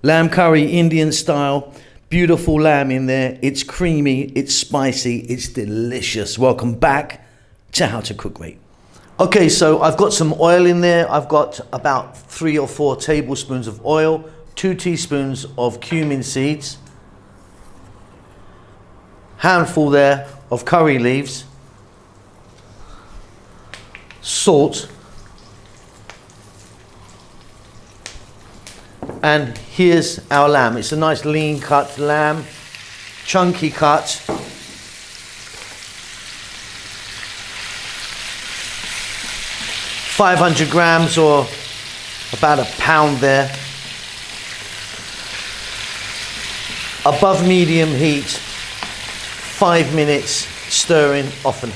Lamb curry, Indian style. Beautiful lamb in there. It's creamy, it's spicy, it's delicious. Welcome back to How to Cook Great. Okay, so I've got some oil in there. I've got about 3 or 4 tablespoons of oil, 2 teaspoons of cumin seeds, handful there of curry leaves, salt, and here's our lamb. It's a nice lean cut lamb, chunky cut. 500 grams or about a pound there. Above medium heat, 5 minutes, stirring often.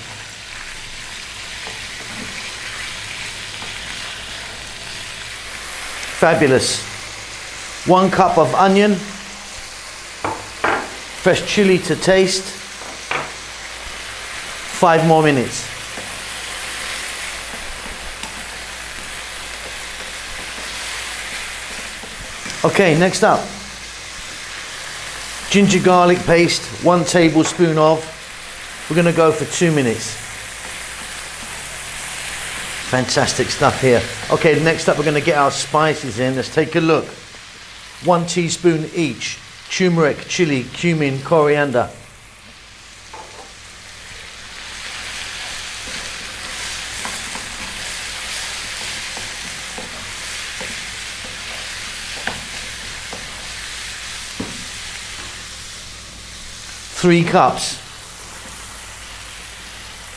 Fabulous. 1 cup of onion, fresh chili to taste, 5 more minutes. Okay, next up, ginger garlic paste, 1 tablespoon of. We're going to go for 2 minutes. Fantastic stuff here. Okay, next up we're going to get our spices in. Let's take a look. 1 teaspoon each. Turmeric, chili, cumin, coriander. Three cups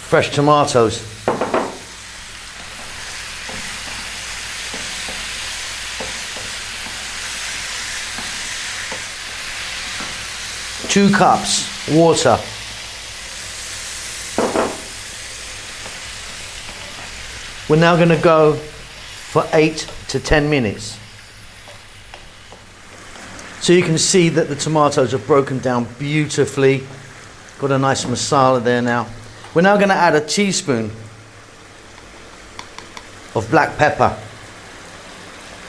fresh tomatoes. 2 cups water. We're now going to go for 8 to 10 minutes. So you can see that the tomatoes are broken down beautifully. Got a nice masala there now. We're now going to add a teaspoon of black pepper.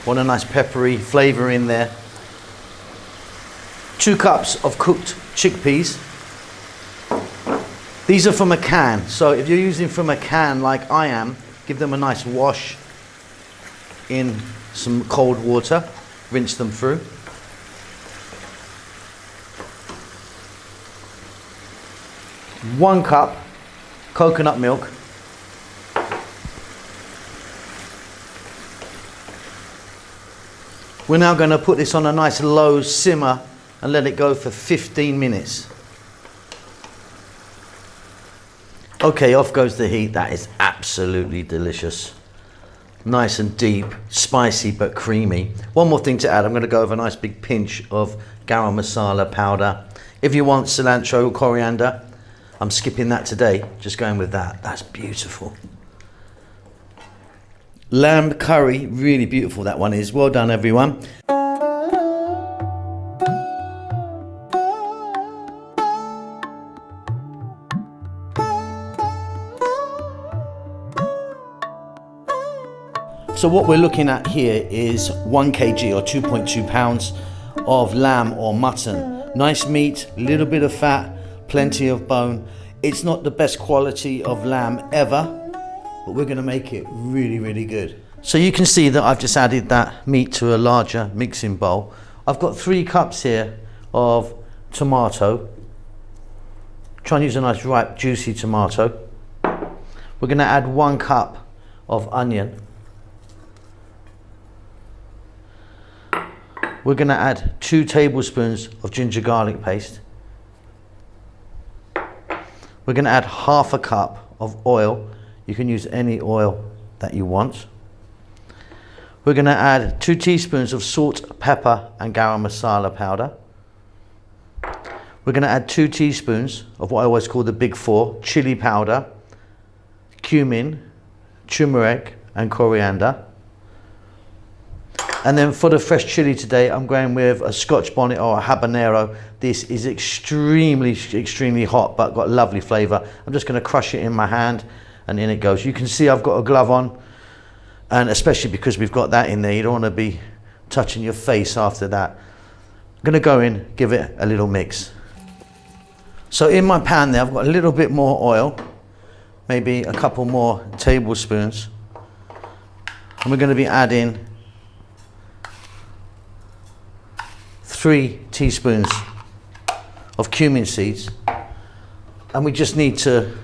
Want a nice peppery flavor in there. 2 cups of cooked chickpeas. These are from a can, so if you're using from a can like I am, give them a nice wash in some cold water, rinse them through. One cup coconut milk. We're now going to put this on a nice low simmer and let it go for 15 minutes. Okay, off goes the heat. That is absolutely delicious. Nice and deep, spicy but creamy. One more thing to add. I'm going to go with a nice big pinch of garam masala powder. If you want cilantro or coriander, I'm skipping that today. Just going with that. That's beautiful. Lamb curry, really beautiful that one is. Well done, everyone. So what we're looking at here is 1 kg or 2.2 pounds of lamb or mutton. Nice meat, little bit of fat, plenty of bone. It's not the best quality of lamb ever, but we're going to make it really, really good. So you can see that I've just added that meat to a larger mixing bowl. I've got 3 cups here of tomato. Try and use a nice ripe, juicy tomato. We're going to add 1 cup of onion. We're going to add 2 tablespoons of ginger garlic paste. We're going to add half a cup of oil. You can use any oil that you want. We're going to add 2 teaspoons of salt, pepper and garam masala powder. We're going to add 2 teaspoons of what I always call the big 4, chili powder, cumin, turmeric and coriander. And then for the fresh chili today, I'm going with a Scotch bonnet or a habanero. This is extremely, extremely hot, but got lovely flavor. I'm just going to crush it in my hand and in it goes. You can see I've got a glove on, and especially because we've got that in there, you don't want to be touching your face after that. I'm gonna go in, give it a little mix. So in my pan there, I've got a little bit more oil, maybe a couple more tablespoons. And we're gonna be adding 3 teaspoons of cumin seeds. And we just need to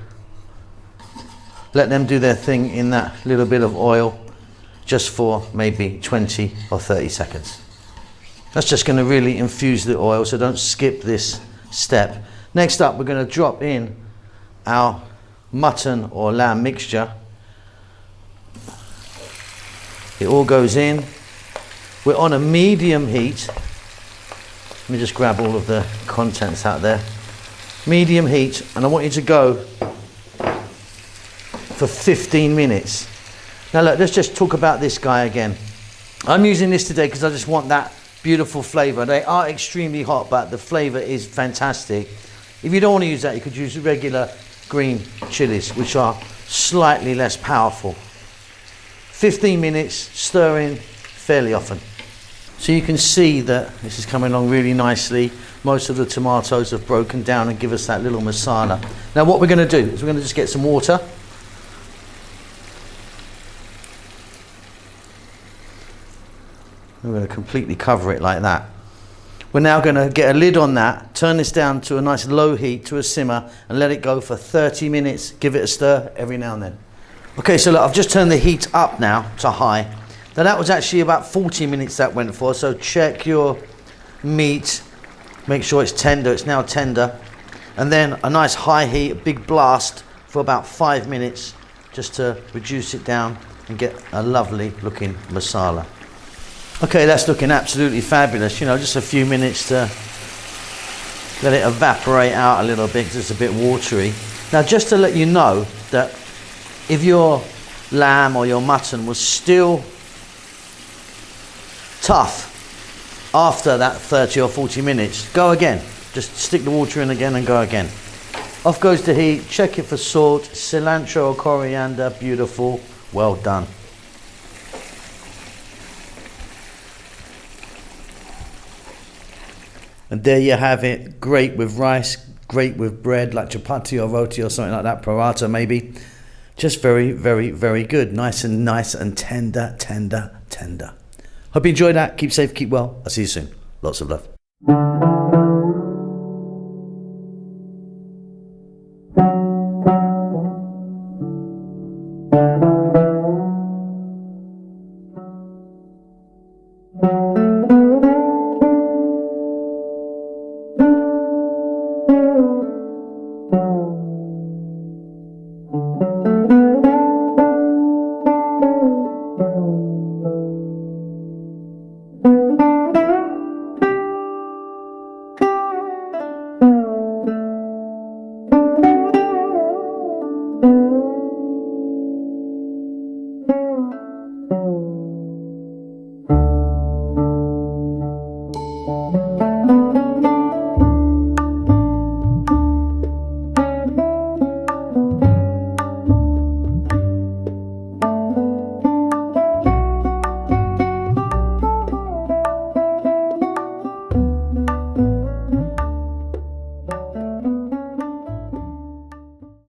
let them do their thing in that little bit of oil just for maybe 20 or 30 seconds. That's just going to really infuse the oil, so don't skip this step. Next up, we're going to drop in our mutton or lamb mixture. It all goes in. We're on a medium heat. Let me just grab all of the contents out there. Medium heat, and I want you to go for 15 minutes. Now look, let's just talk about this guy again. I'm using this today because I just want that beautiful flavor. They are extremely hot, but the flavor is fantastic. If you don't want to use that, you could use regular green chilies, which are slightly less powerful. 15 minutes, stirring fairly often. So you can see that this is coming along really nicely. Most of the tomatoes have broken down and give us that little masala. Now what we're going to do is we're going to just get some water. We're going to completely cover it like that. We're now going to get a lid on that, turn this down to a nice low heat, to a simmer, and let it go for 30 minutes. Give it a stir every now and then. Okay, so look, I've just turned the heat up now to high. Now that was actually about 40 minutes that went for, so check your meat. Make sure it's tender. It's now tender. And then a nice high heat, a big blast for about 5 minutes, just to reduce it down and get a lovely looking masala. Okay, that's looking absolutely fabulous. You know, just a few minutes to let it evaporate out a little bit because it's a bit watery. Now, just to let you know that if your lamb or your mutton was still tough after that 30 or 40 minutes, go again. Just stick the water in again and go again. Off goes the heat. Check it for salt, cilantro or coriander. Beautiful. Well done. And there you have it. Great with rice, great with bread like chapati or roti or something like that, paratha maybe. Just very, very, very good. Nice and tender, tender, tender. Hope you enjoyed that. Keep safe, keep well. I'll see you soon. Lots of love.